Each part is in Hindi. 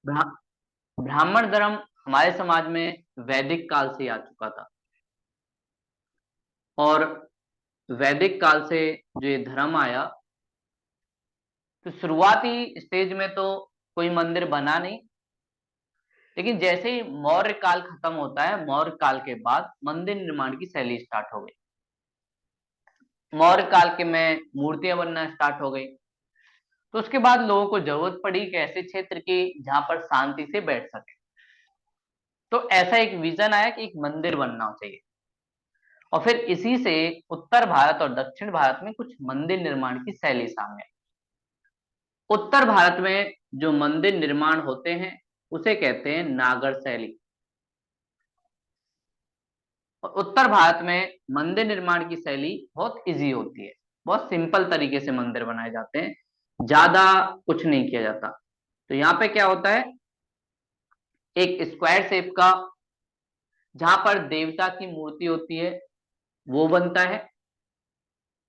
ब्रा, ब्राह्मण धर्म हमारे समाज में वैदिक काल से ही आ चुका था। और वैदिक काल से जो ये धर्म आया, तो शुरुआती स्टेज में तो कोई मंदिर बना नहीं। लेकिन जैसे ही मौर्य काल खत्म होता है, मौर्य काल के बाद मंदिर निर्माण की शैली स्टार्ट हो गई। मौर्य काल के में मूर्तियां बनना स्टार्ट हो गई। तो उसके बाद लोगों को जरूरत पड़ी कि ऐसे क्षेत्र की जहां पर शांति से बैठ सके। तो ऐसा एक विजन आया कि एक मंदिर बनना चाहिए। और फिर इसी से उत्तर भारत और दक्षिण भारत में कुछ मंदिर निर्माण की शैली सामने आई। उत्तर भारत में जो मंदिर निर्माण होते हैं उसे कहते हैं नागर शैली। और उत्तर भारत में मंदिर निर्माण की शैली बहुत इजी होती है। बहुत सिंपल तरीके से मंदिर बनाए जाते हैं, ज्यादा कुछ नहीं किया जाता। तो यहाँ पे क्या होता है, एक स्क्वायर शेप का, जहां पर देवता की मूर्ति होती है, वो बनता है।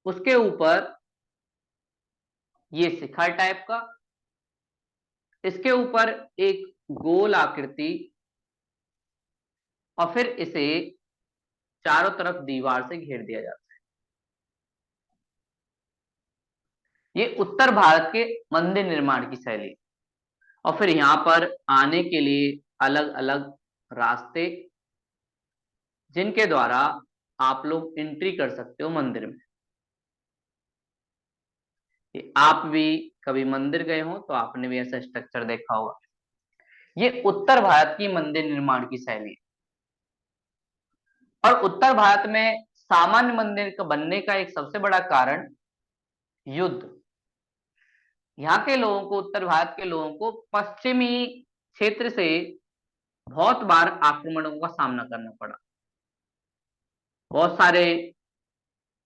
उसके ऊपर ये शिखर टाइप का, इसके ऊपर एक गोल आकृति, और फिर इसे चारों तरफ दीवार से घेर दिया जाता है। ये उत्तर भारत के मंदिर निर्माण की शैली है। और फिर यहाँ पर आने के लिए अलग अलग रास्ते, जिनके द्वारा आप लोग एंट्री कर सकते हो मंदिर में। ये आप भी कभी मंदिर गए हो तो आपने भी ऐसा स्ट्रक्चर देखा होगा। ये उत्तर भारत की मंदिर निर्माण की शैली है। और उत्तर भारत में सामान्य मंदिर का बनने का एक सबसे बड़ा कारण युद्ध। यहाँ के लोगों को, उत्तर भारत के लोगों को पश्चिमी क्षेत्र से बहुत बार आक्रमणों का सामना करना पड़ा। बहुत सारे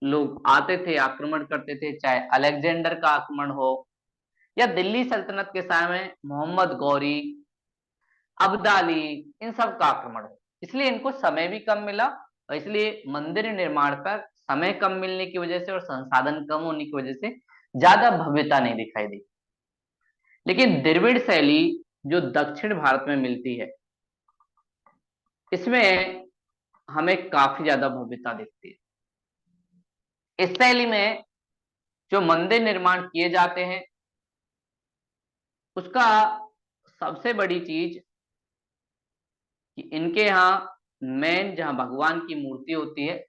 लोग आते थे, आक्रमण करते थे, चाहे अलेक्जेंडर का आक्रमण हो या दिल्ली सल्तनत के समय मोहम्मद गौरी, अब्दाली, इन सब का आक्रमण हो। इसलिए इनको समय भी कम मिला, और इसलिए मंदिर निर्माण पर समय कम मिलने की वजह से और संसाधन कम होने की वजह से ज्यादा भव्यता नहीं दिखाई दी। लेकिन द्रविड़ शैली जो दक्षिण भारत में मिलती है, इसमें हमें काफी ज्यादा भव्यता दिखती है। इस शैली में जो मंदिर निर्माण किए जाते हैं, उसका सबसे बड़ी चीज कि इनके यहाँ मेन जहां भगवान की मूर्ति होती है,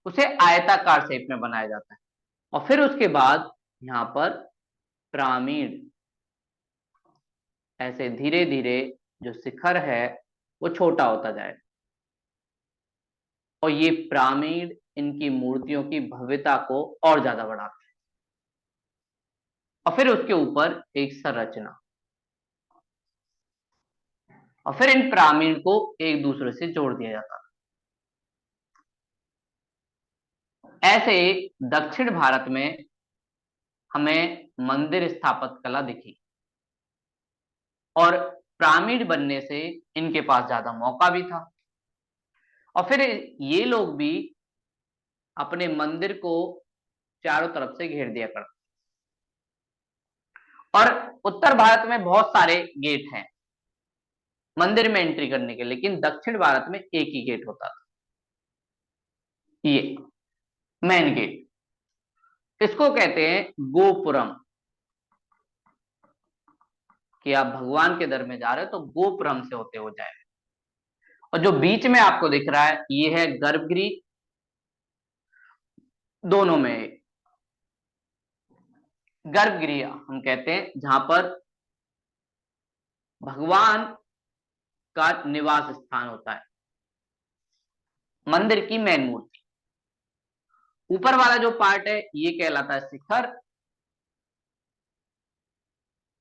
उसे आयताकार शेप में बनाया जाता है। और फिर उसके बाद यहाँ पर पिरामिड, ऐसे धीरे धीरे जो शिखर है वो छोटा होता जाए। और ये पिरामिड इनकी मूर्तियों की भव्यता को और ज्यादा बढ़ाते हैं। और फिर उसके ऊपर एक संरचना, और फिर इन पिरामिड को एक दूसरे से जोड़ दिया जाता है। ऐसे दक्षिण भारत में हमें मंदिर स्थापत्य कला दिखी। और पिरामिड बनने से इनके पास ज्यादा मौका भी था। और फिर ये लोग भी अपने मंदिर को चारों तरफ से घेर दिया करते। और उत्तर भारत में बहुत सारे गेट हैं मंदिर में एंट्री करने के, लेकिन दक्षिण भारत में एक ही गेट होता था, ये मेन गेट। इसको कहते हैं गोपुरम। कि आप भगवान के दर में जा रहे हो तो गोपुरम से होते हो जाए। और जो बीच में आपको दिख रहा है ये है गर्भगृह। दोनों में गर्भगृह हम कहते हैं, जहां पर भगवान का निवास स्थान होता है, मंदिर की मेन मूर्ति। ऊपर वाला जो पार्ट है ये कहलाता है शिखर।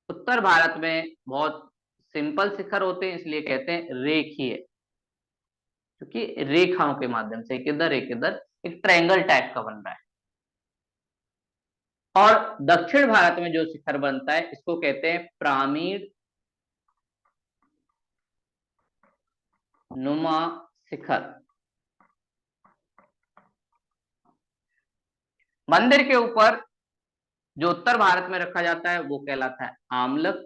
उत्तर भारत में बहुत सिंपल शिखर होते हैं, इसलिए कहते हैं रेखीय, क्योंकि रेखाओं के माध्यम से एक इधर एक ट्रायंगल टाइप का बन रहा है। और दक्षिण भारत में जो शिखर बनता है इसको कहते हैं पिरामिड नुमा शिखर। मंदिर के ऊपर जो उत्तर भारत में रखा जाता है वो कहलाता है आमलक।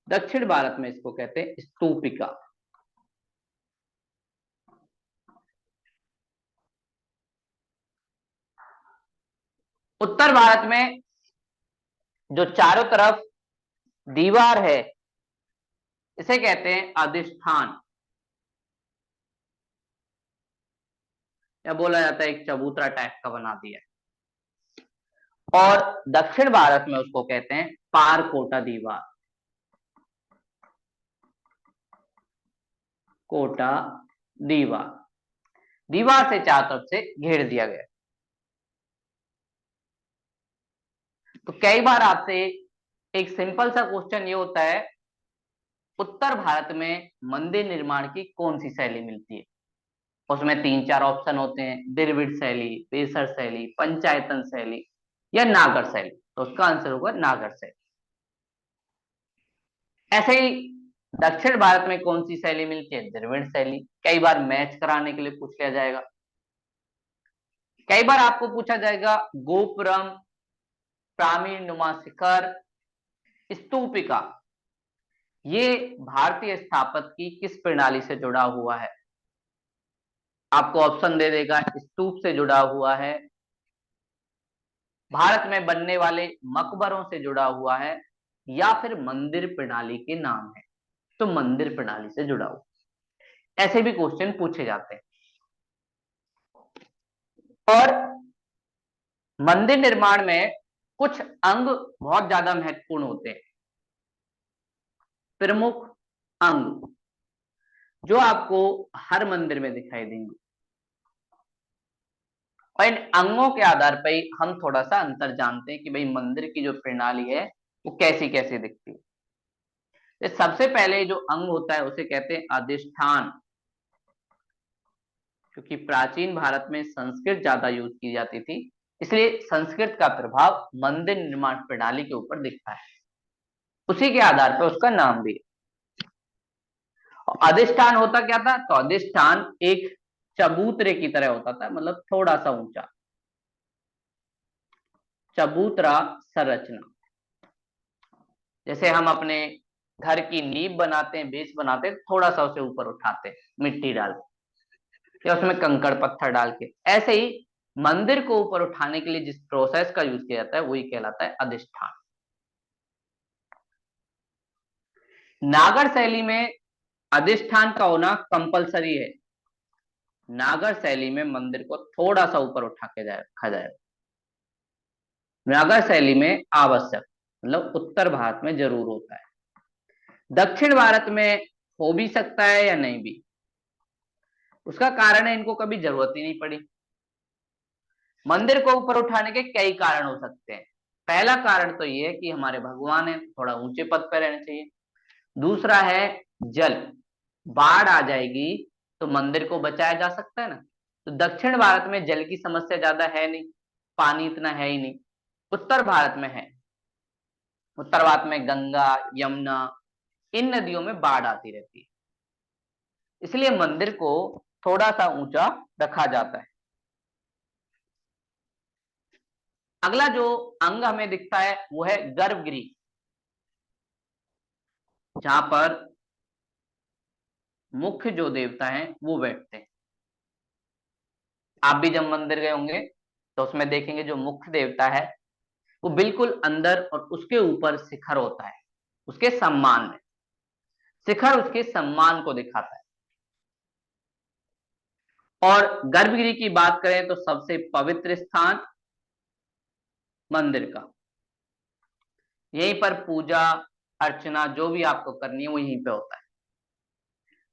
दक्षिण भारत में इसको कहते हैं स्तूपिका। उत्तर भारत में जो चारों तरफ दीवार है इसे कहते हैं अधिष्ठान, या बोला जाता है एक चबूतरा टाइप का बना दिया है। और दक्षिण भारत में उसको कहते हैं पारकोटा दीवार, कोटा दीवार। दीवार से चारों तरफ से घेर दिया गया। तो कई बार आपसे एक सिंपल सा क्वेश्चन ये होता है, उत्तर भारत में मंदिर निर्माण की कौन सी शैली मिलती है? उसमें 3-4 ऑप्शन होते हैं, द्रविड़ शैली, बेसर शैली, पंचायतन शैली या नागर शैली। तो उसका आंसर होगा नागर शैली। ऐसे ही दक्षिण भारत में कौन सी शैली मिलती है? द्रविड़ शैली। कई बार मैच कराने के लिए पूछ लिया जाएगा। कई बार आपको पूछा जाएगा गोपुरम, प्रामीण नुमा शिखर, स्तूपिका, ये भारतीय स्थापत्य की किस प्रणाली से जुड़ा हुआ है? आपको ऑप्शन दे देगा, स्तूप से जुड़ा हुआ है, भारत में बनने वाले मकबरों से जुड़ा हुआ है, या फिर मंदिर प्रणाली के नाम है। तो मंदिर प्रणाली से जुड़ा हुआ। ऐसे भी क्वेश्चन पूछे जाते हैं। और मंदिर निर्माण में कुछ अंग बहुत ज्यादा महत्वपूर्ण होते हैं, प्रमुख अंग, जो आपको हर मंदिर में दिखाई देंगे। और इन अंगों के आधार पर ही हम थोड़ा सा अंतर जानते हैं कि भाई मंदिर की जो प्रणाली है वो कैसी कैसी दिखती है। तो सबसे पहले जो अंग होता है उसे कहते हैं अधिष्ठान। क्योंकि प्राचीन भारत में संस्कृत ज्यादा यूज की जाती थी, इसलिए संस्कृत का प्रभाव मंदिर निर्माण प्रणाली के ऊपर दिखता है, उसी के आधार पर उसका नाम भी है। अधिष्ठान होता क्या था? तो अधिष्ठान एक चबूतरे की तरह होता था, मतलब थोड़ा सा ऊंचा, चबूतरा संरचना। जैसे हम अपने घर की नींव बनाते हैं, बेस बनाते हैं, थोड़ा सा उसे ऊपर उठाते हैं मिट्टी डाल के या उसमें कंकड़ पत्थर डाल के, ऐसे ही मंदिर को ऊपर उठाने के लिए जिस प्रोसेस का यूज किया जाता है वही कहलाता है अधिष्ठान। नागर शैली में अधिष्ठान का होना कंपलसरी है। नागर शैली में मंदिर को थोड़ा सा ऊपर उठा के रखा जाए, नागर शैली में आवश्यक, मतलब उत्तर भारत में जरूर होता है। दक्षिण भारत में हो भी सकता है या नहीं भी, उसका कारण है इनको कभी जरूरत ही नहीं पड़ी। मंदिर को ऊपर उठाने के कई कारण हो सकते हैं। पहला कारण तो ये है कि हमारे भगवान है, थोड़ा ऊंचे पद पर रहना चाहिए। दूसरा है जल, बाढ़ आ जाएगी तो मंदिर को बचाया जा सकता है ना। तो दक्षिण भारत में जल की समस्या ज्यादा है नहीं, पानी इतना है ही नहीं। उत्तर भारत में है। उत्तर भारत में गंगा, यमुना, इन नदियों में बाढ़ आती रहती है, इसलिए मंदिर को थोड़ा सा ऊंचा रखा जाता है। अगला जो अंग हमें दिखता है वो है गर्भगृह, जहां पर मुख्य जो देवता हैं वो बैठते हैं। आप भी जब मंदिर गए होंगे तो उसमें देखेंगे जो मुख्य देवता है वो बिल्कुल अंदर, और उसके ऊपर शिखर होता है, उसके सम्मान में। शिखर उसके सम्मान को दिखाता है। और गर्भगृह की बात करें तो सबसे पवित्र स्थान मंदिर का, यहीं पर पूजा अर्चना जो भी आपको करनी है वो यहीं पे होता है।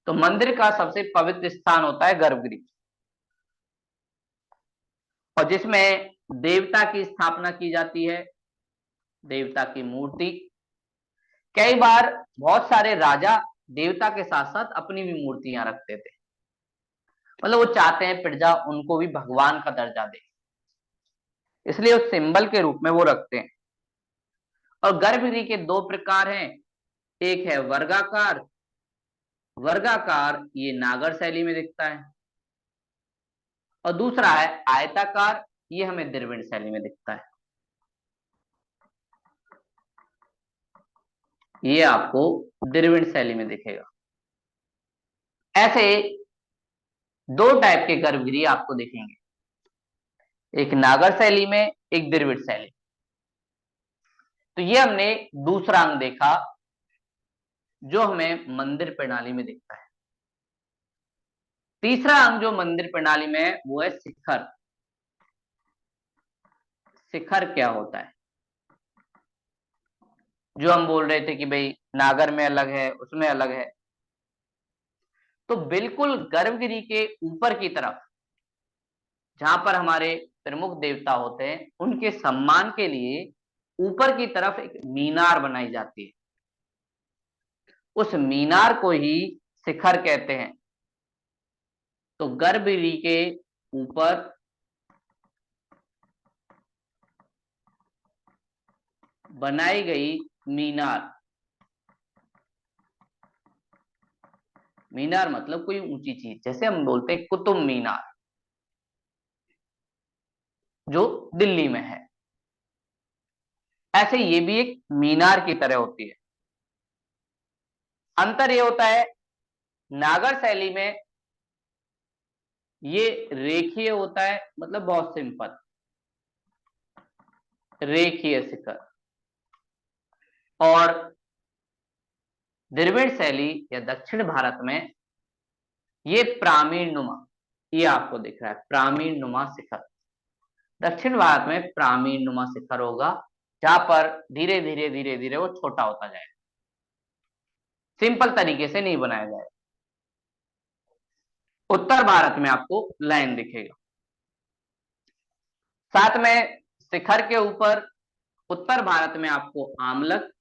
तो मंदिर का सबसे पवित्र स्थान होता है गर्भगृह, और जिसमें देवता की स्थापना की जाती है, देवता की मूर्ति। कई बार बहुत सारे राजा देवता के साथ साथ अपनी भी मूर्तियां रखते थे, मतलब वो चाहते हैं प्रजा उनको भी भगवान का दर्जा दे, इसलिए उस सिंबल के रूप में वो रखते हैं। और गर्भगृह के दो प्रकार हैं, एक है वर्गाकार। वर्गाकार ये नागर शैली में दिखता है, और दूसरा है आयताकार, ये हमें द्रविड़ शैली में दिखता है। ये आपको द्रविड़ शैली में दिखेगा। ऐसे दो टाइप के गर्भगृह आपको दिखेंगे, एक नागर शैली में, एक द्रविड़ शैली। तो ये हमने दूसरा अंग देखा जो हमें मंदिर प्रणाली में दिखता है। तीसरा अंग जो मंदिर प्रणाली में है वो है शिखर। शिखर क्या होता है? जो हम बोल रहे थे कि भाई नागर में अलग है, उसमें अलग है, तो बिल्कुल गर्भगृह के ऊपर की तरफ जहां पर हमारे प्रमुख देवता होते हैं, उनके सम्मान के लिए ऊपर की तरफ एक मीनार बनाई जाती है। उस मीनार को ही शिखर कहते हैं। तो गर्भगृह के ऊपर बनाई गई मीनार, मीनार मतलब कोई ऊंची चीज, जैसे हम बोलते हैं कुतुब मीनार जो दिल्ली में है, ऐसे ये भी एक मीनार की तरह होती है। अंतर ये होता है, नागर शैली में ये रेखीय होता है, मतलब बहुत सिंपल रेखीय शिखर। और द्रविड़ शैली या दक्षिण भारत में ये प्रामीण नुमा, ये आपको दिख रहा है प्रामीण नुमा शिखर। दक्षिण भारत में प्रामीण नुमा शिखर होगा, जहां पर धीरे धीरे धीरे धीरे वो छोटा होता जाएगा, सिंपल तरीके से नहीं बनाया जाएगा। उत्तर भारत में आपको लाइन दिखेगा। साथ में शिखर के ऊपर उत्तर भारत में आपको आमलक,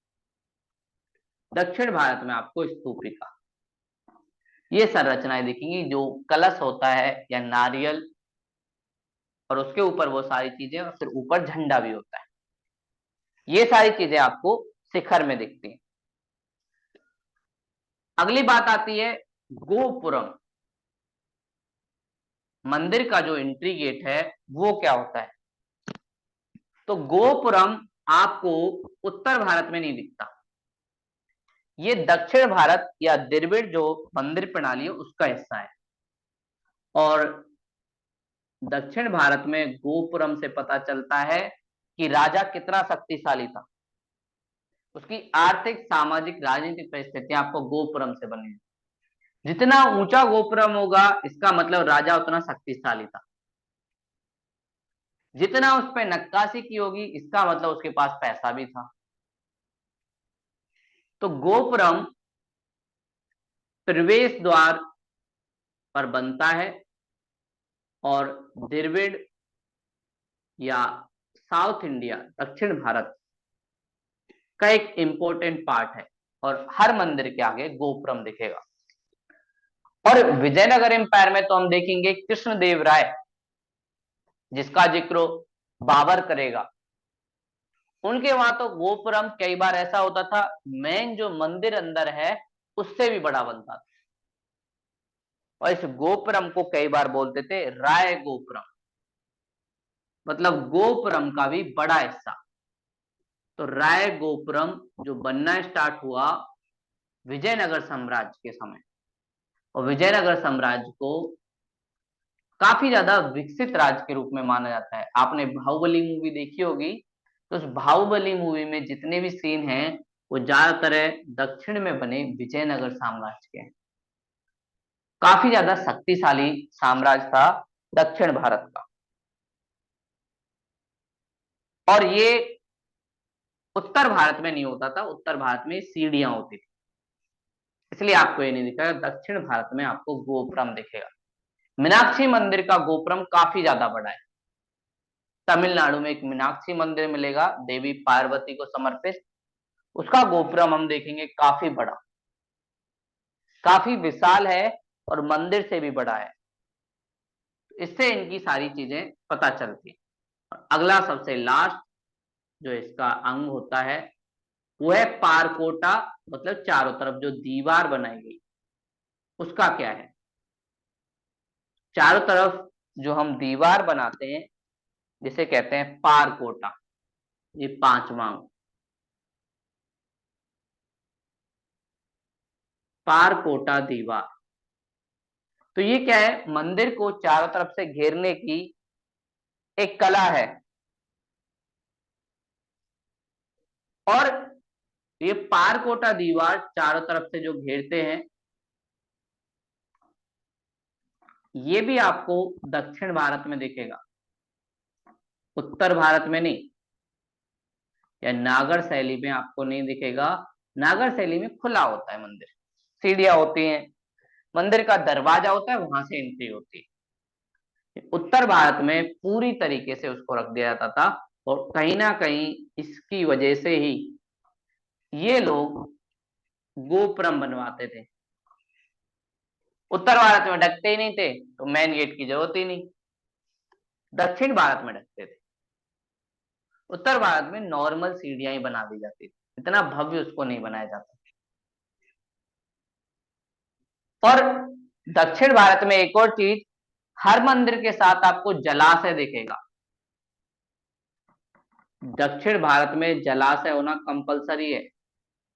दक्षिण भारत में आपको स्तूपिका, ये संरचनाएं दिखेंगी। जो कलश होता है या नारियल, और उसके ऊपर वो सारी चीजें, और फिर ऊपर झंडा भी होता है, ये सारी चीजें आपको शिखर में दिखती हैं। अगली बात आती है गोपुरम। मंदिर का जो एंट्री गेट है वो क्या होता है? तो गोपुरम आपको उत्तर भारत में नहीं दिखता, ये दक्षिण भारत या द्रविड़ जो मंदिर प्रणाली है उसका हिस्सा है। और दक्षिण भारत में गोपुरम से पता चलता है कि राजा कितना शक्तिशाली था, उसकी आर्थिक, सामाजिक, राजनीतिक परिस्थितियां आपको गोपुरम से बनी। जितना ऊंचा गोपुरम होगा इसका मतलब राजा उतना शक्तिशाली था, जितना उस पर नक्काशी की होगी इसका मतलब उसके पास पैसा भी था। तो गोपुरम प्रवेश द्वार पर बनता है, और द्रविड़ या साउथ इंडिया, दक्षिण भारत का एक इंपॉर्टेंट पार्ट है, और हर मंदिर के आगे गोपुरम दिखेगा। और विजयनगर एम्पायर में तो हम देखेंगे कृष्णदेव राय, जिसका जिक्र बाबर करेगा, उनके वहां तो गोपुरम कई बार ऐसा होता था मेन जो मंदिर अंदर है उससे भी बड़ा बनता था, और इस गोपुरम को कई बार बोलते थे राय गोपुरम, मतलब गोपुरम का भी बड़ा हिस्सा। तो राय गोपुरम जो बनना स्टार्ट हुआ विजयनगर साम्राज्य के समय, और विजयनगर साम्राज्य को काफी ज्यादा विकसित राज्य के रूप में माना जाता है। आपने बाहुबली मूवी देखी होगी, तो उस बाहुबली मूवी में जितने भी सीन हैं वो ज्यादातर दक्षिण में बने विजयनगर साम्राज्य के हैं। काफी ज्यादा शक्तिशाली साम्राज्य था दक्षिण भारत का। और ये उत्तर भारत में नहीं होता था, उत्तर भारत में सीढ़ियां होती थी, इसलिए आपको ये नहीं दिखेगा। दक्षिण भारत में आपको गोपुरम दिखेगा। मीनाक्षी मंदिर का गोपुरम काफी ज्यादा बड़ा है। तमिलनाडु में एक मीनाक्षी मंदिर मिलेगा देवी पार्वती को समर्पित, उसका गोपुरम हम देखेंगे काफी बड़ा, काफी विशाल है, और मंदिर से भी बड़ा है। इससे इनकी सारी चीजें पता चलती है। अगला सबसे लास्ट जो इसका अंग होता है वो है पारकोटा, मतलब चारों तरफ जो दीवार बनाई गई उसका क्या है? चारों तरफ जो हम दीवार बनाते हैं जिसे कहते हैं पारकोटा, ये पांचवा अंग। पारकोटा दीवार। तो ये क्या है, मंदिर को चारों तरफ से घेरने की एक कला है। और ये पारकोटा दीवार चारों तरफ से जो घेरते हैं, ये भी आपको दक्षिण भारत में दिखेगा, उत्तर भारत में नहीं, या नागर शैली में आपको नहीं दिखेगा। नागर शैली में खुला होता है मंदिर, सीढ़ियां होती हैं, मंदिर का दरवाजा होता है, वहां से एंट्री होती है। उत्तर भारत में पूरी तरीके से उसको रख दिया जाता था, और कहीं ना कहीं इसकी वजह से ही ये लोग गोपुरम बनवाते थे। उत्तर भारत में ढकते ही नहीं थे, तो मेन गेट की जरूरत ही नहीं, दक्षिण भारत में ढकते थे। उत्तर भारत में नॉर्मल सीढ़ियां ही बना दी जाती थी, इतना भव्य उसको नहीं बनाया जाता। और दक्षिण भारत में एक और चीज, हर मंदिर के साथ आपको जलाशय दिखेगा। दक्षिण भारत में जलाशय होना कंपलसरी है,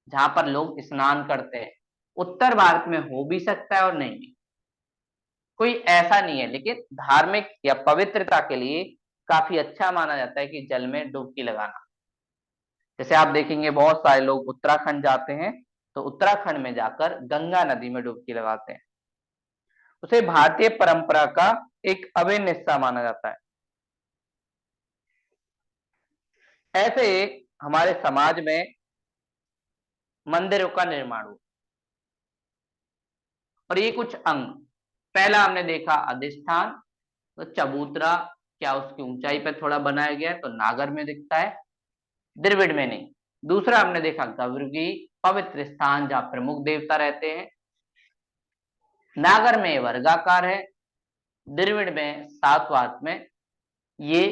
जहां पर लोग स्नान करते हैं। उत्तर भारत में हो भी सकता है और नहीं भी, कोई ऐसा नहीं है, लेकिन धार्मिक या पवित्रता के लिए काफी अच्छा माना जाता है कि जल में डुबकी लगाना। जैसे आप देखेंगे बहुत सारे लोग उत्तराखंड जाते हैं, तो उत्तराखंड में जाकर गंगा नदी में डुबकी लगाते हैं। उसे भारतीय परंपरा का एक अभिन्न हिस्सा माना जाता है। ऐसे हमारे समाज में मंदिरों का निर्माण हुआ, और ये कुछ अंग, पहला हमने देखा अधिष्ठान, तो चबूतरा क्या उसकी ऊंचाई पर थोड़ा बनाया गया है, तो नागर में दिखता है, द्रविड़ में नहीं। दूसरा हमने देखा गर्भगृह, पवित्र स्थान जहां प्रमुख देवता रहते हैं, नागर में वर्गाकार है, द्रविड़ में सातवात में ये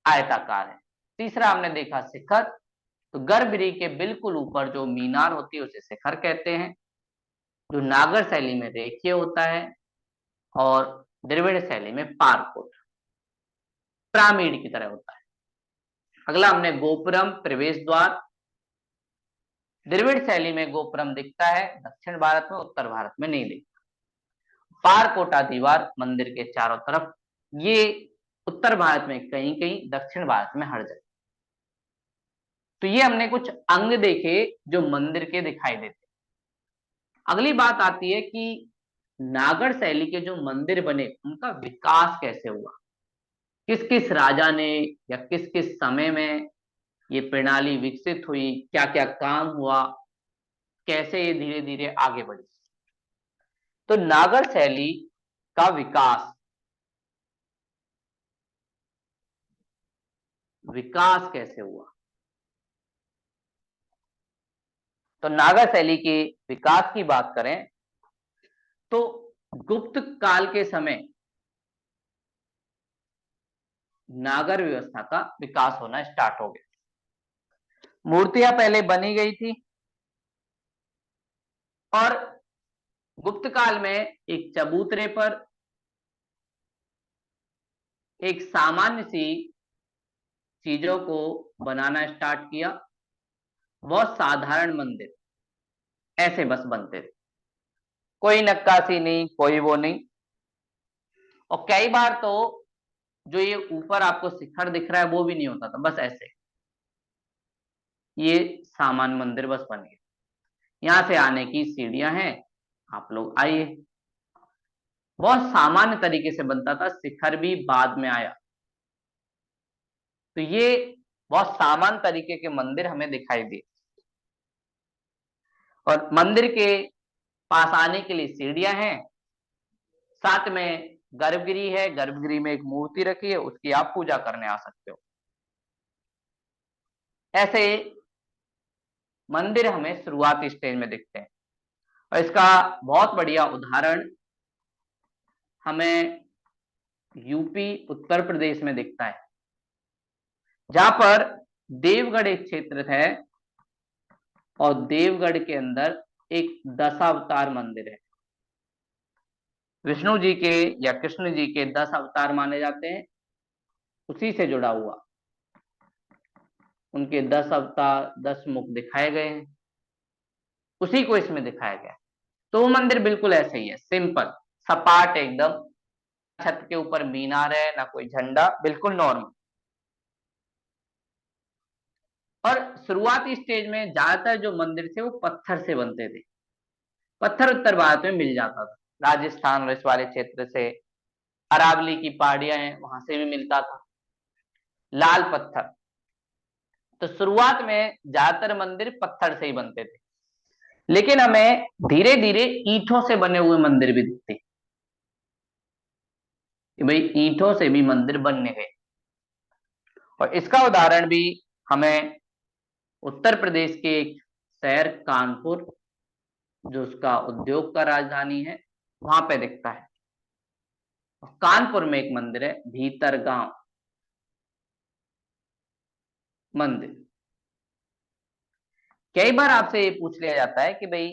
आयताकार है। तीसरा हमने देखा शिखर, तो गर्भगृह के बिल्कुल ऊपर जो मीनार होती है उसे शिखर कहते हैं, जो नागर शैली में रेखीय होता है, और द्रविड़ शैली में पारकोट, पिरामिड की तरह होता है। अगला हमने गोपुरम, प्रवेश द्वार। द्रविड़ शैली में गोपुरम दिखता है दक्षिण भारत में, उत्तर भारत में नहीं दिखता। पारकोटा दीवार मंदिर के चारों तरफ, ये उत्तर भारत में कहीं कहीं, दक्षिण भारत में हर जगह। तो ये हमने कुछ अंग देखे जो मंदिर के दिखाई देते। अगली बात आती है कि नागर शैली के जो मंदिर बने उनका विकास कैसे हुआ, किस किस राजा ने या किस किस समय में ये प्रणाली विकसित हुई, क्या क्या काम हुआ, कैसे ये धीरे धीरे आगे बढ़ी। तो नागर शैली का विकास कैसे हुआ। तो नागर शैली के विकास की बात करें तो गुप्त काल के समय नागर व्यवस्था का विकास होना स्टार्ट हो गया। मूर्तियां पहले बनी गई थी, और गुप्त काल में एक चबूतरे पर एक सामान्य सी चीजों को बनाना स्टार्ट किया। बहुत साधारण मंदिर ऐसे बस बनते थे, कोई नक्काशी नहीं, कोई वो नहीं। और कई बार तो जो ये ऊपर आपको शिखर दिख रहा है वो भी नहीं होता था, बस ऐसे ये सामान्य मंदिर बस बन गए। यहां से आने की सीढ़ियां हैं, आप लोग आइए। बहुत सामान्य तरीके से बनता था, शिखर भी बाद में आया। तो ये बहुत सामान्य तरीके के मंदिर हमें दिखाई दिए, और मंदिर के पास आने के लिए सीढ़ियां हैं, साथ में गर्भगृह है, गर्भगृह में एक मूर्ति रखी है, उसकी आप पूजा करने आ सकते हो। ऐसे मंदिर हमें शुरुआती स्टेज में दिखते हैं, और इसका बहुत बढ़िया उदाहरण हमें यूपी उत्तर प्रदेश में दिखता है, जहां पर देवगढ़ एक क्षेत्र है, और देवगढ़ के अंदर एक दशावतार मंदिर है। विष्णु जी के या कृष्ण जी के 10 अवतार माने जाते हैं, उसी से जुड़ा हुआ, उनके 10 अवतार 10 मुख दिखाए गए हैं, उसी को इसमें दिखाया गया है। तो वो मंदिर बिल्कुल ऐसे ही है, सिंपल, सपाट एकदम, छत के ऊपर मीनार है, ना कोई झंडा, बिल्कुल नॉर्मल। और शुरुआती स्टेज में ज्यादातर जो मंदिर थे वो पत्थर से बनते थे। पत्थर उत्तर भारत में मिल जाता था, राजस्थान और इस वाले क्षेत्र से, अरावली की पहाड़ियां हैं वहां से भी मिलता था लाल पत्थर। तो शुरुआत में ज्यादातर मंदिर पत्थर से ही बनते थे, लेकिन हमें धीरे धीरे ईंटों से बने हुए मंदिर भी दिखते कि भाई ईंटों से भी मंदिर बनने गए। और इसका उदाहरण भी हमें उत्तर प्रदेश के एक शहर कानपुर, जो उसका उद्योग का राजधानी है, वहां पे दिखता है। कानपुर में एक मंदिर है, भीतरगांव मंदिर। कई बार आपसे ये पूछ लिया जाता है कि भाई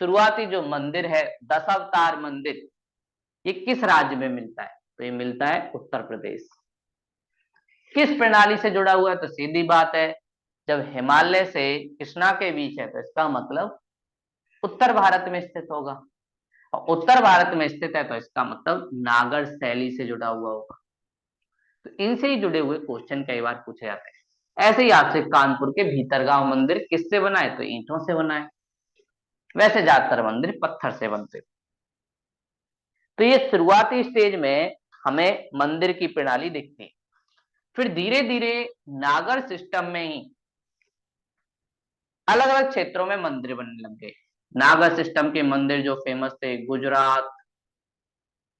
शुरुआती जो मंदिर है, दशावतार मंदिर, ये किस राज्य में मिलता है? तो ये मिलता है उत्तर प्रदेश। किस प्रणाली से जुड़ा हुआ है? तो सीधी बात है, जब हिमालय से कृष्णा के बीच है तो इसका मतलब उत्तर भारत में स्थित होगा, और उत्तर भारत में स्थित है तो इसका मतलब नागर शैली से जुड़ा हुआ होगा। तो इनसे ही जुड़े हुए क्वेश्चन कई बार पूछे जाते हैं। ऐसे ही आपसे कानपुर के भीतरगांव मंदिर किससे बना है? तो ईंटों से बना है। वैसे ज्यादातर मंदिर पत्थर से बनते हैं। तो ये शुरुआती स्टेज में हमें मंदिर की प्रणाली दिखती है। फिर धीरे धीरे नागर सिस्टम में ही अलग अलग क्षेत्रों में मंदिर बनने लग गए। नागर सिस्टम के मंदिर जो फेमस थे, गुजरात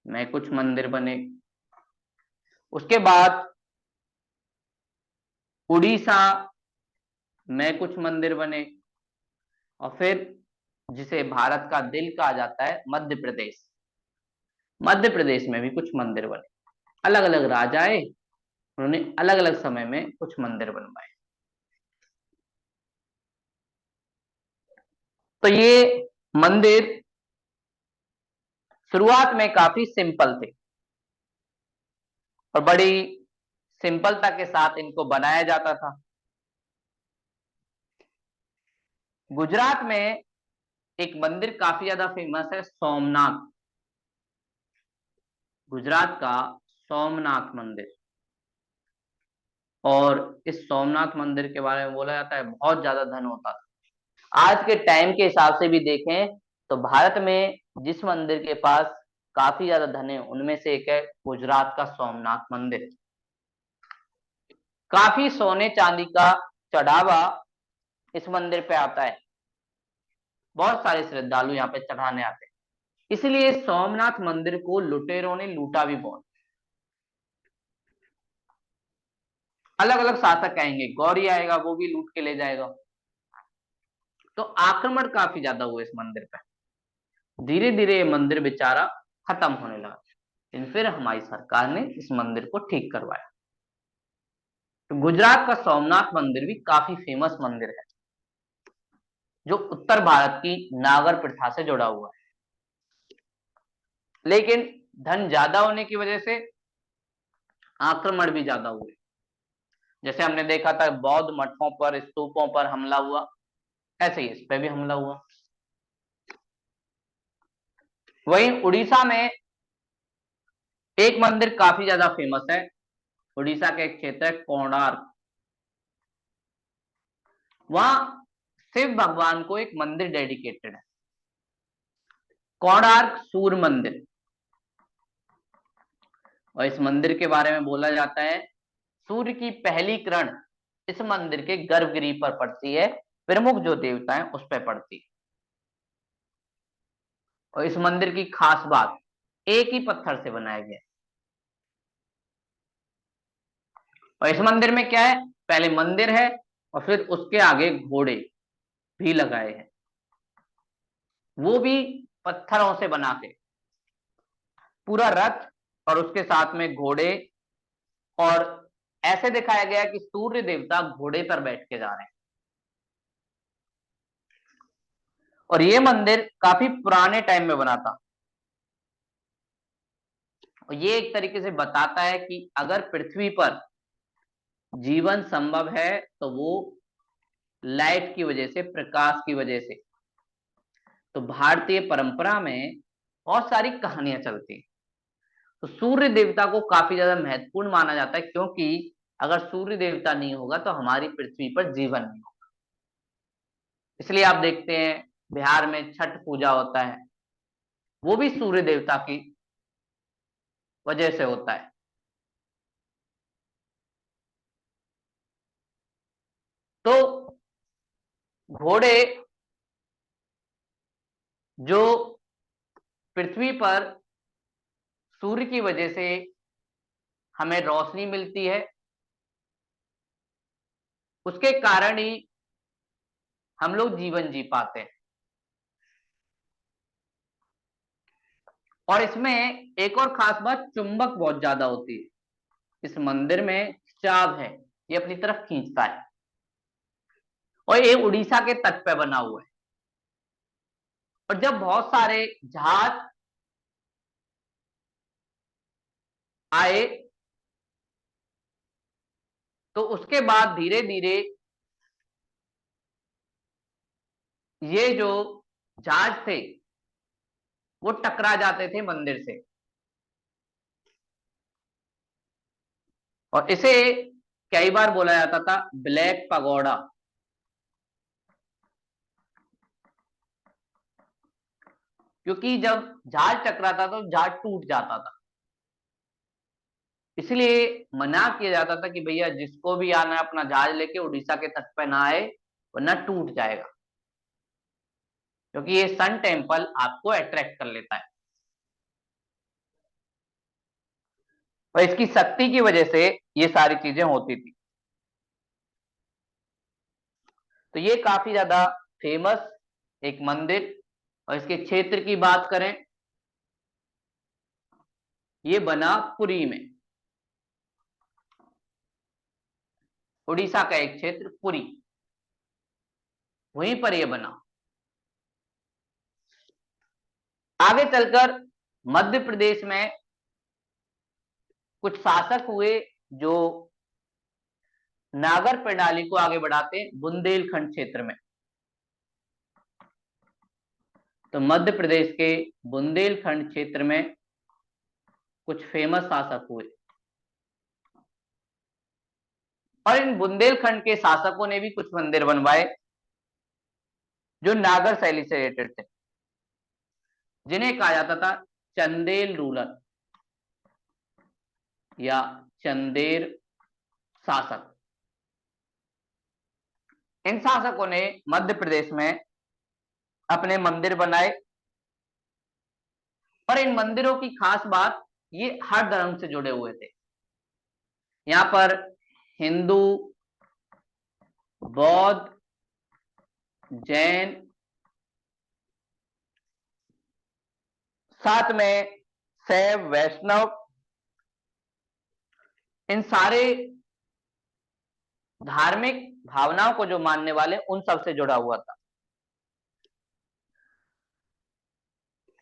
में कुछ मंदिर बने, उसके बाद उड़ीसा में कुछ मंदिर बने, और फिर जिसे भारत का दिल कहा जाता है, मध्य प्रदेश, मध्य प्रदेश में भी कुछ मंदिर बने। अलग अलग राजाए, उन्होंने अलग अलग समय में कुछ मंदिर बनवाए। तो ये मंदिर शुरुआत में काफी सिंपल थे, और बड़ी सिंपलता के साथ इनको बनाया जाता था। गुजरात में एक मंदिर काफी ज्यादा फेमस है, सोमनाथ, गुजरात का सोमनाथ मंदिर। और इस सोमनाथ मंदिर के बारे में बोला जाता है बहुत ज्यादा धन होता था। आज के टाइम के हिसाब से भी देखें तो भारत में जिस मंदिर के पास काफी ज्यादा धन है उनमें से एक है गुजरात का सोमनाथ मंदिर। काफी सोने चांदी का चढ़ावा इस मंदिर पे आता है, बहुत सारे श्रद्धालु यहाँ पे चढ़ाने आते हैं। इसलिए सोमनाथ मंदिर को लुटेरों ने लूटा भी बहुत। अलग अलग शासक आएंगे, गौरी आएगा वो भी लूट के ले जाएगा। तो आक्रमण काफी ज्यादा हुए इस मंदिर पे। धीरे धीरे ये मंदिर बेचारा खत्म होने लगा, लेकिन फिर हमारी सरकार ने इस मंदिर को ठीक करवाया। तो गुजरात का सोमनाथ मंदिर भी काफी फेमस मंदिर है, जो उत्तर भारत की नागर प्रथा से जुड़ा हुआ है। लेकिन धन ज्यादा होने की वजह से आक्रमण भी ज्यादा हुए। जैसे हमने देखा था बौद्ध मठों पर, स्तूपों पर हमला हुआ, ऐसे ही इस पे भी हमला हुआ। वहीं उड़ीसा में एक मंदिर काफी ज्यादा फेमस है। उड़ीसा का एक क्षेत्र है कोणार्क, वहां शिव भगवान को एक मंदिर डेडिकेटेड है, कोणार्क सूर्य मंदिर। और इस मंदिर के बारे में बोला जाता है सूर्य की पहली किरण इस मंदिर के गर्भगृह पर पड़ती है, प्रमुख जो देवता है उस पर पड़ती है। और इस मंदिर की खास बात, एक ही पत्थर से बनाया गया। और इस मंदिर में क्या है, पहले मंदिर है और फिर उसके आगे घोड़े भी लगाए हैं, वो भी पत्थरों से बना के, पूरा रथ और उसके साथ में घोड़े। और ऐसे दिखाया गया कि सूर्य देवता घोड़े पर बैठ के जा रहे हैं। और ये मंदिर काफी पुराने टाइम में बना था। और ये एक तरीके से बताता है कि अगर पृथ्वी पर जीवन संभव है तो वो लाइट की वजह से, प्रकाश की वजह से, तो भारतीय परंपरा में बहुत सारी कहानियां चलती हैं। तो सूर्य देवता को काफी ज्यादा महत्वपूर्ण माना जाता है, क्योंकि अगर सूर्य देवता नहीं होगा तो हमारी पृथ्वी पर जीवन नहीं होगा। इसलिए आप देखते हैं बिहार में छठ पूजा होता है, वो भी सूर्य देवता की वजह से होता है। तो घोड़े जो पृथ्वी पर सूर्य की वजह से हमें रोशनी मिलती है, उसके कारण ही हम लोग जीवन जी पाते हैं। और इसमें एक और खास बात, चुंबक बहुत ज्यादा होती है। इस मंदिर में खिंचाव है, ये अपनी तरफ खींचता है। और ये उड़ीसा के तट पे बना हुआ है। और जब बहुत सारे जहाज आए तो उसके बाद धीरे धीरे ये जो जहाज थे वो टकरा जाते थे मंदिर से। और इसे कई बार बोला जाता था ब्लैक पगोडा, क्योंकि जब जहाज टकराता तो जहाज टूट जाता था। इसलिए मना किया जाता था कि भैया जिसको भी आना है अपना जहाज लेके उड़ीसा के तट पे ना आए, वरना टूट जाएगा। क्योंकि ये सन टेम्पल आपको अट्रैक्ट कर लेता है और इसकी शक्ति की वजह से ये सारी चीजें होती थी। तो ये काफी ज्यादा फेमस एक मंदिर। और इसके क्षेत्र की बात करें, ये बना पुरी में, उड़ीसा का एक क्षेत्र पुरी, वहीं पर यह बना। आगे चलकर मध्य प्रदेश में कुछ शासक हुए जो नागर प्रणाली को आगे बढ़ाते बुंदेलखंड क्षेत्र में। तो मध्य प्रदेश के बुंदेलखंड क्षेत्र में कुछ फेमस शासक हुए। और इन बुंदेलखंड के शासकों ने भी कुछ मंदिर बनवाए जो नागर शैली से रिलेटेड थे, जिन्हें कहा जाता था चंदेल रूलर या चंदेर शासक। इन शासकों ने मध्य प्रदेश में अपने मंदिर बनाए। और इन मंदिरों की खास बात, ये हर धर्म से जुड़े हुए थे। यहाँ पर हिंदू, बौद्ध, जैन, साथ में शैव, वैष्णव, इन सारे धार्मिक भावनाओं को जो मानने वाले उन सब से जुड़ा हुआ था।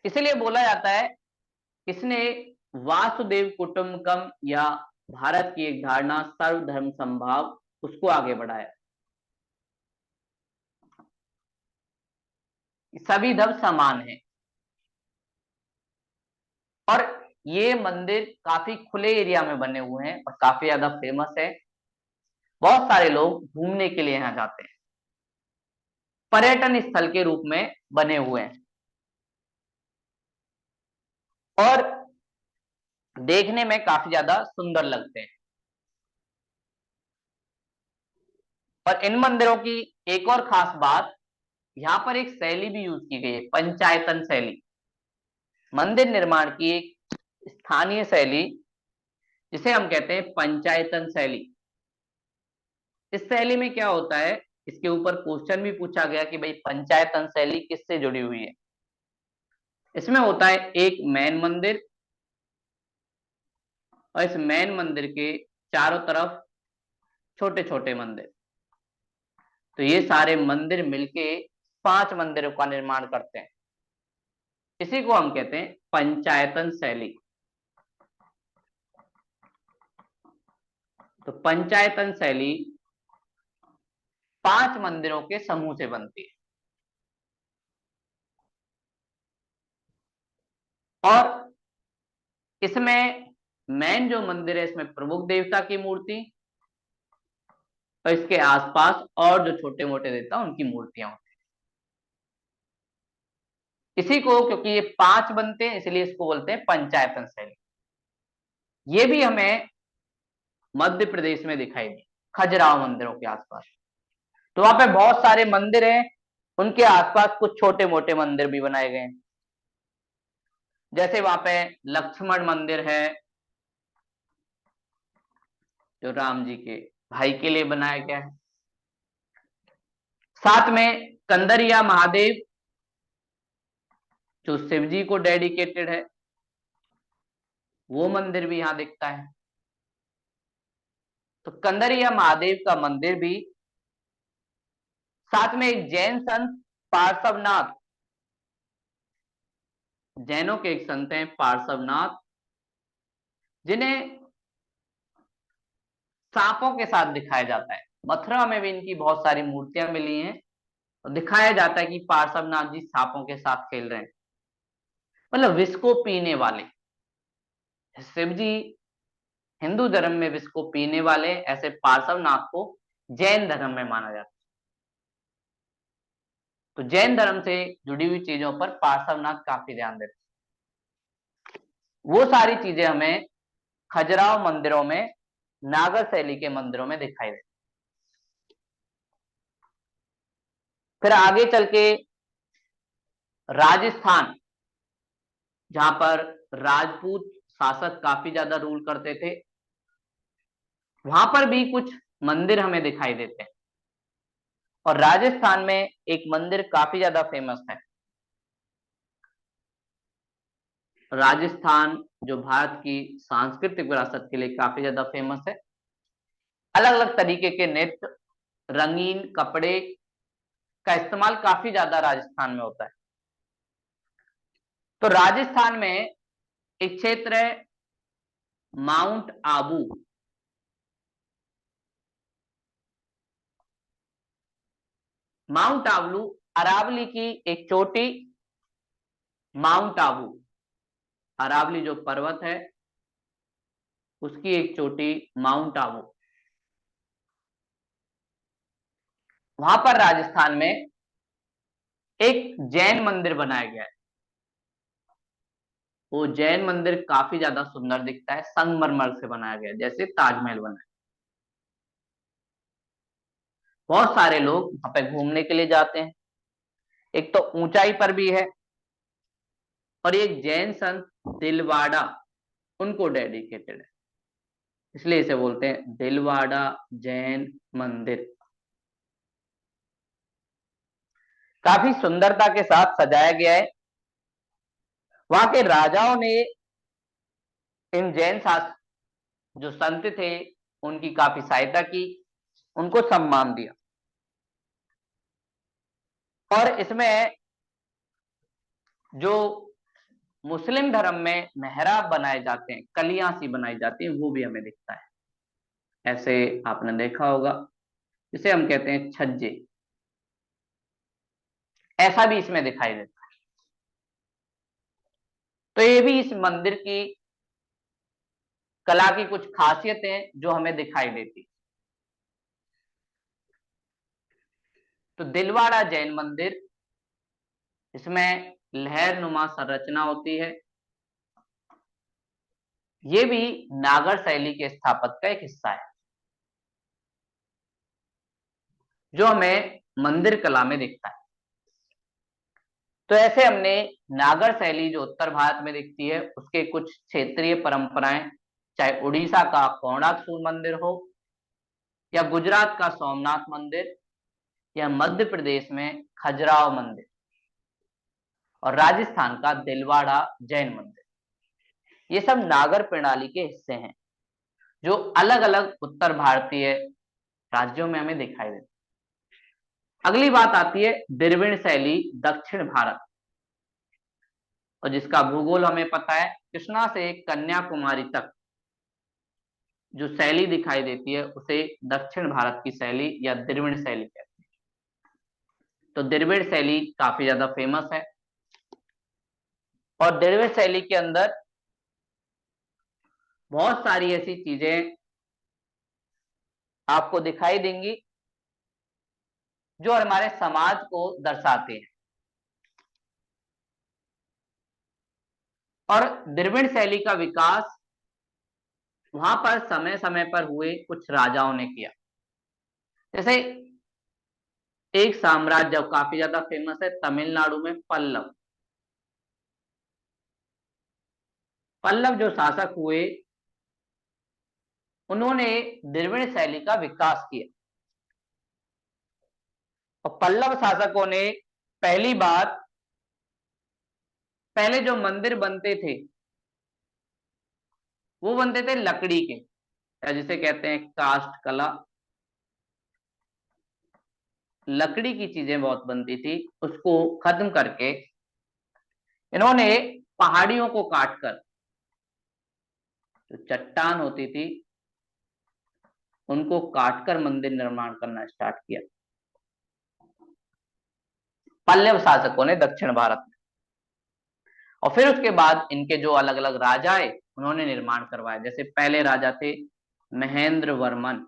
इसलिए बोला जाता है इसने वासुदेव कुटुंबकम या भारत की एक धारणा सर्वधर्म संभाव, उसको आगे बढ़ाया। सभी धर्म समान है। और ये मंदिर काफी खुले एरिया में बने हुए हैं और काफी ज्यादा फेमस है। बहुत सारे लोग घूमने के लिए यहाँ जाते हैं, पर्यटन स्थल के रूप में बने हुए हैं और देखने में काफी ज्यादा सुंदर लगते हैं। और इन मंदिरों की एक और खास बात, यहाँ पर एक शैली भी यूज की गई है, पंचायतन शैली। मंदिर निर्माण की एक स्थानीय शैली जिसे हम कहते हैं पंचायतन शैली। इस शैली में क्या होता है, इसके ऊपर क्वेश्चन भी पूछा गया कि भाई पंचायतन शैली किससे जुड़ी हुई है। इसमें होता है एक मेन मंदिर और इस मेन मंदिर के चारों तरफ छोटे छोटे मंदिर। तो ये सारे मंदिर मिलके 5 मंदिरों का निर्माण करते हैं। इसी को हम कहते हैं पंचायतन शैली। तो पंचायतन शैली 5 मंदिरों के समूह से बनती है। और इसमें मेन जो मंदिर है, इसमें प्रमुख देवता की मूर्ति और इसके आसपास और जो छोटे मोटे देवता उनकी मूर्तियां होती हैं। इसी को, क्योंकि ये 5 बनते हैं, इसलिए इसको बोलते हैं पंचायतन शैली। ये भी हमें मध्य प्रदेश में दिखाई दी, खजुराहो मंदिरों के आसपास। तो वहां पे बहुत सारे मंदिर हैं, उनके आसपास कुछ छोटे मोटे मंदिर भी बनाए गए हैं। जैसे वहां पे लक्ष्मण मंदिर है, जो राम जी के भाई के लिए बनाया गया है। साथ में कंदरिया महादेव, जो शिव जी को डेडिकेटेड है, वो मंदिर भी यहां दिखता है। तो कंदरिया महादेव का मंदिर भी, साथ में एक जैन संत पार्श्वनाथ, जैनों के एक संत हैं पार्श्वनाथ, जिन्हें सांपों के साथ दिखाया जाता है। मथुरा में भी इनकी बहुत सारी मूर्तियां मिली हैं और दिखाया जाता है कि पार्श्वनाथ जी सांपों के साथ खेल रहे हैं, मतलब विष को पीने वाले। शिव जी हिंदू धर्म में विष को पीने वाले, ऐसे पार्श्वनाथ को जैन धर्म में माना जाता है। तो जैन धर्म से जुड़ी हुई चीजों पर पार्श्वनाथ काफी ध्यान देते हैं। वो सारी चीजें हमें खजुराहो मंदिरों में, नागर शैली के मंदिरों में दिखाई देती। फिर आगे चल के राजस्थान, जहां पर राजपूत शासक काफी ज्यादा रूल करते थे, वहां पर भी कुछ मंदिर हमें दिखाई देते हैं। और राजस्थान में एक मंदिर काफी ज्यादा फेमस है। राजस्थान जो भारत की सांस्कृतिक विरासत के लिए काफी ज्यादा फेमस है। अलग अलग तरीके के नृत्य, रंगीन कपड़े का इस्तेमाल काफी ज्यादा राजस्थान में होता है। तो राजस्थान में एक क्षेत्र है माउंट आबू। माउंट आबू अरावली की एक चोटी, माउंट आबू, अरावली जो पर्वत है उसकी एक चोटी माउंट आबू। वहां पर राजस्थान में एक जैन मंदिर बनाया गया है। वो जैन मंदिर काफी ज्यादा सुंदर दिखता है, संगमरमर से बनाया गया है, जैसे ताजमहल बना है। बहुत सारे लोग वहां पे घूमने के लिए जाते हैं। एक तो ऊंचाई पर भी है, और एक जैन संत दिलवाड़ा उनको डेडिकेटेड है, इसलिए इसे बोलते हैं दिलवाड़ा जैन मंदिर। काफी सुंदरता के साथ सजाया गया है। वहां के राजाओं ने इन जैन शासक जो संत थे उनकी काफी सहायता की, उनको सम्मान दिया। और इसमें जो मुस्लिम धर्म में मेहराब बनाए जाते हैं, कलियां सी बनाई जाती हैं, वो भी हमें दिखता है। ऐसे आपने देखा होगा, जिसे हम कहते हैं छज्जे, ऐसा भी इसमें दिखाई देता है। तो ये भी इस मंदिर की कला की कुछ खासियतें जो हमें दिखाई देती। तो दिलवाड़ा जैन मंदिर, इसमें लहरनुमा संरचना होती है। ये भी नागर शैली के स्थापत्य का एक हिस्सा है, जो हमें मंदिर कला में दिखता है। तो ऐसे हमने नागर शैली जो उत्तर भारत में दिखती है उसके कुछ क्षेत्रीय परंपराएं, चाहे उड़ीसा का कोणार्क सूर्य मंदिर हो, या गुजरात का सोमनाथ मंदिर, या मध्य प्रदेश में खजुराहो मंदिर, और राजस्थान का दिलवाड़ा जैन मंदिर, ये सब नागर प्रणाली के हिस्से हैं, जो अलग अलग उत्तर भारतीय राज्यों में हमें दिखाई देते। अगली बात आती है द्रविड़ शैली दक्षिण भारत, और जिसका भूगोल हमें पता है, कृष्णा से कन्याकुमारी तक जो शैली दिखाई देती है उसे दक्षिण भारत की शैली या द्रविड़ शैली कहते हैं। तो द्रविड़ शैली काफी ज्यादा फेमस है। और द्रविड़ शैली के अंदर बहुत सारी ऐसी चीजें आपको दिखाई देंगी जो हमारे समाज को दर्शाते हैं। और द्रविड़ शैली का विकास वहां पर समय समय पर हुए कुछ राजाओं ने किया। जैसे एक साम्राज्य काफी ज्यादा फेमस है तमिलनाडु में, पल्लव। पल्लव जो शासक हुए, उन्होंने द्रविड़ शैली का विकास किया। और पल्लव शासकों ने पहली बार, पहले जो मंदिर बनते थे वो बनते थे लकड़ी के, या जिसे कहते हैं काष्ठ कला। लकड़ी की चीजें बहुत बनती थी, उसको खत्म करके इन्होंने पहाड़ियों को काटकर, जो चट्टान होती थी उनको काटकर मंदिर निर्माण करना स्टार्ट किया पल्लव शासकों ने दक्षिण भारत में। और फिर उसके बाद इनके जो अलग अलग राजा आए उन्होंने निर्माण करवाया। जैसे पहले राजा थे महेंद्र वर्मन,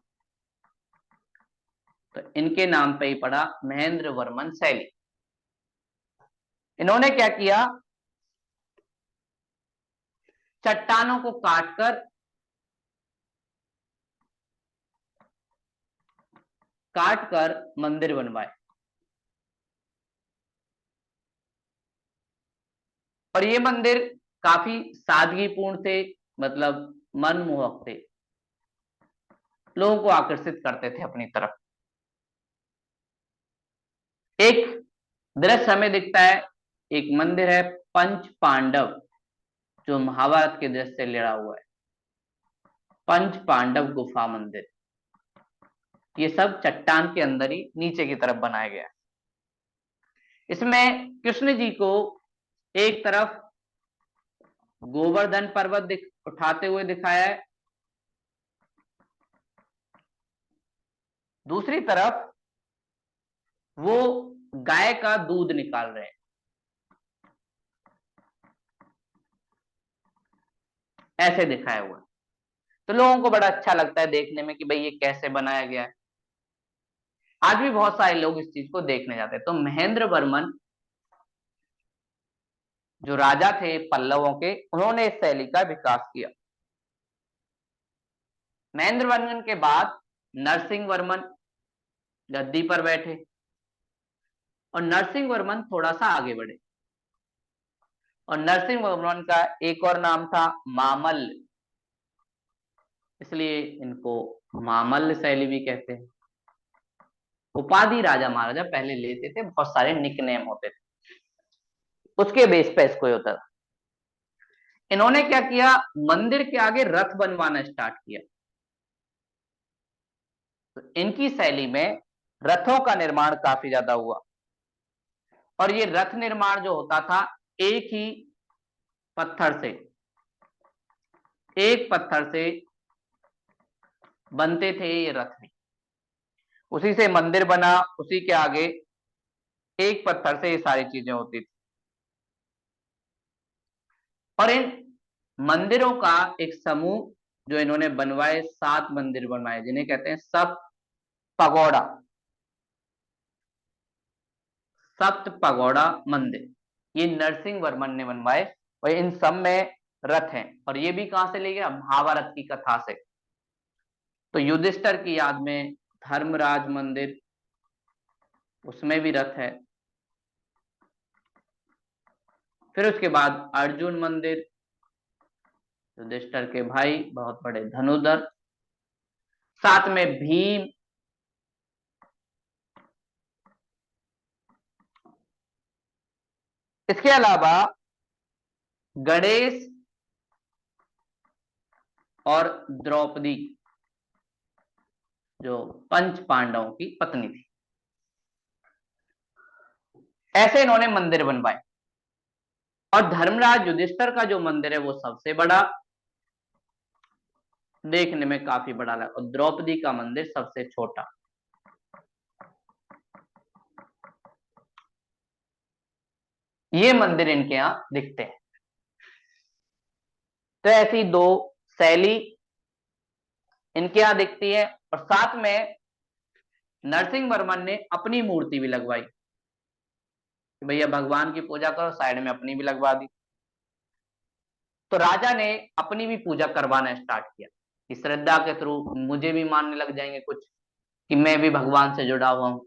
तो इनके नाम पे ही पड़ा महेंद्र वर्मन शैली। इन्होंने क्या किया, चट्टानों को काट कर मंदिर बनवाए। और ये मंदिर काफी सादगीपूर्ण थे, मतलब मनमोहक थे, लोगों को आकर्षित करते थे अपनी तरफ। एक दृश्य हमें दिखता है, एक मंदिर है पंच पांडव, जो महाभारत के दृश्य से लिया हुआ है। पंच पांडव गुफा मंदिर, ये सब चट्टान के अंदर ही नीचे की तरफ बनाया गया है। इसमें कृष्ण जी को एक तरफ गोवर्धन पर्वत उठाते हुए दिखाया है, दूसरी तरफ वो गाय का दूध निकाल रहे हैं। ऐसे दिखाया हुआ है, तो लोगों को बड़ा अच्छा लगता है देखने में कि भाई ये कैसे बनाया गया है। आज भी बहुत सारे लोग इस चीज को देखने जाते हैं। तो महेंद्र वर्मन जो राजा थे पल्लवों के, उन्होंने इस शैली का विकास किया। महेंद्र वर्मन के बाद नरसिंह वर्मन गद्दी पर बैठे, और नरसिंह वर्मन थोड़ा सा आगे बढ़े। और नरसिंह वर्मन का एक और नाम था मामल्ल, इसलिए इनको मामल्ल शैली भी कहते हैं। उपाधि राजा महाराजा पहले लेते थे, बहुत सारे निकनेम होते थे, उसके बेस पे इसको होता था। इन्होंने क्या किया, मंदिर के आगे रथ बनवाना स्टार्ट किया। तो इनकी शैली में रथों का निर्माण काफी ज्यादा हुआ। और ये रथ निर्माण जो होता था, एक ही पत्थर से, एक पत्थर से बनते थे ये रथ भी। उसी से मंदिर बना, उसी के आगे एक पत्थर से ये सारी चीजें होती थी। और इन मंदिरों का एक समूह जो इन्होंने बनवाए, 7 मंदिर बनवाए, जिन्हें कहते हैं सप्त पगोड़ा, सप्त पगोड़ा मंदिर, ये नरसिंह वर्मन ने बनवाए। और इन सब में रथ हैं, और ये भी कहां से ले गया, महाभारत की कथा से। तो युधिष्ठिर की याद में धर्मराज मंदिर, उसमें भी रथ है। फिर उसके बाद अर्जुन मंदिर, युधिष्ठिर के भाई, बहुत बड़े धनुधर, साथ में भीम। इसके अलावा गणेश और द्रौपदी, जो पंच पांडवों की पत्नी थी, ऐसे इन्होंने मंदिर बनवाए। और धर्मराज युधिष्ठिर का जो मंदिर है वो सबसे बड़ा, देखने में काफी बड़ा लगा, और द्रौपदी का मंदिर सबसे छोटा। ये मंदिर इनके यहां दिखते हैं। तो ऐसी दो शैली इनके यहाँ दिखती है। और साथ में नरसिंह वर्मन ने अपनी मूर्ति भी लगवाई कि भैया भगवान की पूजा करो, साइड में अपनी भी लगवा दी। तो राजा ने अपनी भी पूजा करवाना स्टार्ट किया कि श्रद्धा के थ्रू मुझे भी मानने लग जाएंगे कुछ कि मैं भी भगवान से जुड़ा हुआ हूं।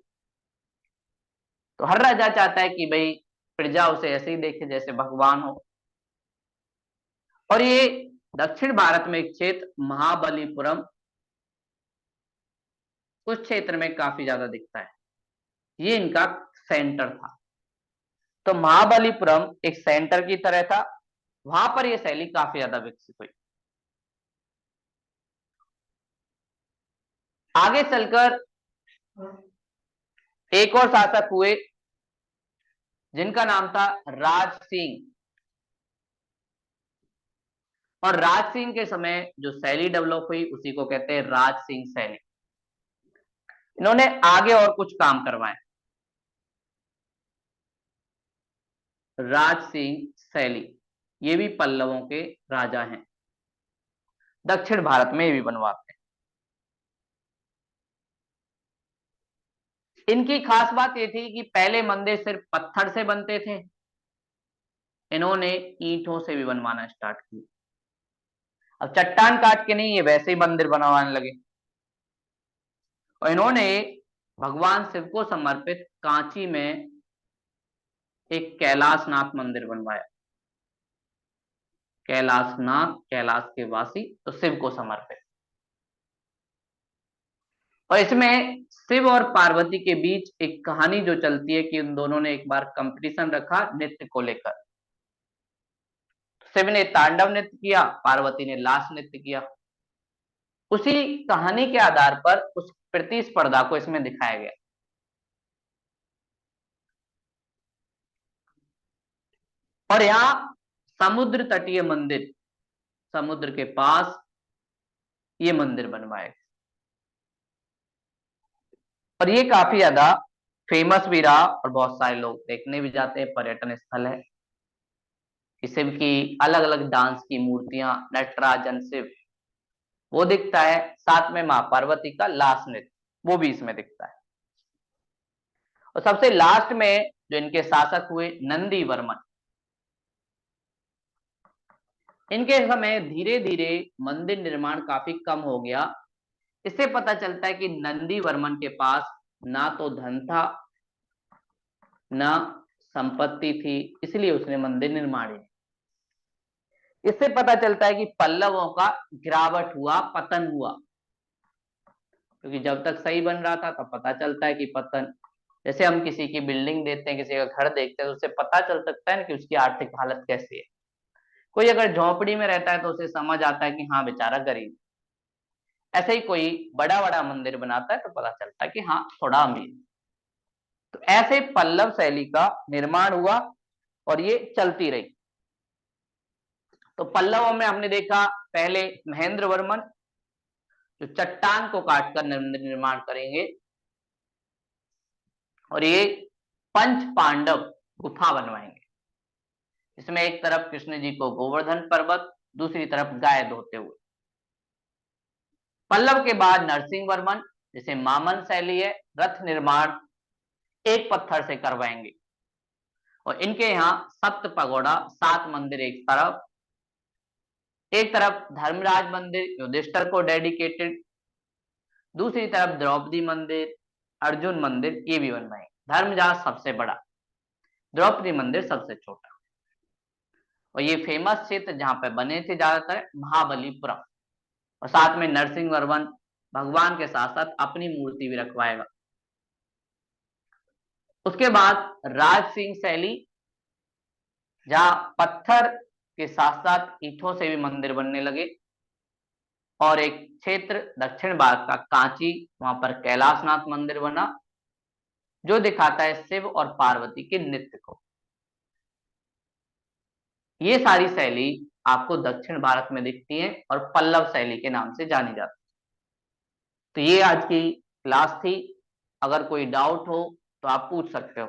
तो हर राजा चाहता है कि भाई प्रजा उसे ऐसे ही देखे जैसे भगवान हो। और ये दक्षिण भारत में एक क्षेत्र महाबलीपुरम उस क्षेत्र में काफी ज्यादा दिखता है, ये इनका सेंटर था। तो महाबलीपुरम एक सेंटर की तरह था, वहां पर यह शैली काफी ज्यादा विकसित हुई। आगे चलकर एक और शासक हुए जिनका नाम था राज सिंह। और राज सिंह के समय जो शैली डेवलप हुई उसी को कहते हैं राज सिंह शैली। इन्होंने आगे और कुछ काम करवाए। राज सिंह शैली ये भी पल्लवों के राजा हैं, दक्षिण भारत में भी बनवाते हैं। इनकी खास बात ये थी कि पहले मंदिर सिर्फ पत्थर से बनते थे, इन्होंने ईंटों से भी बनवाना स्टार्ट किया। अब चट्टान काट के नहीं, ये वैसे ही मंदिर बनवाने लगे। और इन्होंने भगवान शिव को समर्पित कांची में एक कैलाशनाथ मंदिर बनवाया। कैलाशनाथ, कैलाश के वासी, तो शिव को समर्पित। और इसमें शिव और पार्वती के बीच एक कहानी जो चलती है कि उन दोनों ने एक बार कंपटीशन रखा नृत्य को लेकर। शिव ने तांडव नृत्य किया, पार्वती ने लास नृत्य किया। उसी कहानी के आधार पर उस प्रतिस्पर्धा को इसमें दिखाया गया। और यहाँ समुद्र तटीय मंदिर, समुद्र के पास ये मंदिर बनवाए। और ये काफी ज्यादा फेमस भी रहा और बहुत सारे लोग देखने भी जाते हैं, पर्यटन स्थल है। शिव की अलग अलग डांस की मूर्तियां, नटराजन शिव वो दिखता है, साथ में मां पार्वती का लास नृत्य वो भी इसमें दिखता है। और सबसे लास्ट में जो इनके शासक हुए नंदी वर्मन, इनके समय धीरे धीरे मंदिर निर्माण काफी कम हो गया। इससे पता चलता है कि नंदी वर्मन के पास ना तो धन था ना संपत्ति थी, इसलिए उसने मंदिर निर्माण ही। इससे पता चलता है कि पल्लवों का गिरावट हुआ, पतन हुआ। क्योंकि जब तक सही बन रहा था तब पता चलता है कि पतन। जैसे हम किसी की बिल्डिंग देखते हैं, किसी का घर देखते हैं, तो उससे पता चल सकता है ना कि उसकी आर्थिक हालत कैसी है। कोई अगर झोपड़ी में रहता है तो उसे समझ आता है कि हाँ बेचारा गरीब। ऐसे ही कोई बड़ा बड़ा मंदिर बनाता है तो पता चलता है कि हाँ थोड़ा अमीर। तो ऐसे पल्लव शैली का निर्माण हुआ और ये चलती रही। तो पल्लवों में हमने देखा पहले महेंद्र वर्मन जो चट्टान को काटकर मंदिर निर्माण करेंगे। और ये पंच पांडव गुफा बनवाएंगे, इसमें एक तरफ कृष्ण जी को गोवर्धन पर्वत, दूसरी तरफ गाय धोते हुए। पल्लव के बाद नरसिंह वर्मन जिसे मामन शैली है, रथ निर्माण एक पत्थर से करवाएंगे। और इनके यहाँ सप्त पगोड़ा, 7 मंदिर एक तरफ धर्मराज मंदिर युधिष्ठिर को डेडिकेटेड, दूसरी तरफ द्रौपदी मंदिर, अर्जुन मंदिर ये भी बनवाएंगे। धर्मराज सबसे बड़ा, द्रौपदी मंदिर सबसे छोटा। और ये फेमस क्षेत्र जहां पे बने थे ज्यादातर महाबलीपुरम। और साथ में नरसिंह वर्मन भगवान के साथ साथ अपनी मूर्ति भी रखवाएगा। उसके बाद राज सिंह शैली, जहां पत्थर के साथ साथ ईंटों से भी मंदिर बनने लगे। और एक क्षेत्र दक्षिण भारत का कांची, वहां पर कैलाशनाथ मंदिर बना जो दिखाता है शिव और पार्वती के नृत्य को। ये सारी शैली आपको दक्षिण भारत में दिखती है और पल्लव शैली के नाम से जानी जाती है। तो ये आज की क्लास थी। अगर कोई डाउट हो तो आप पूछ सकते हो।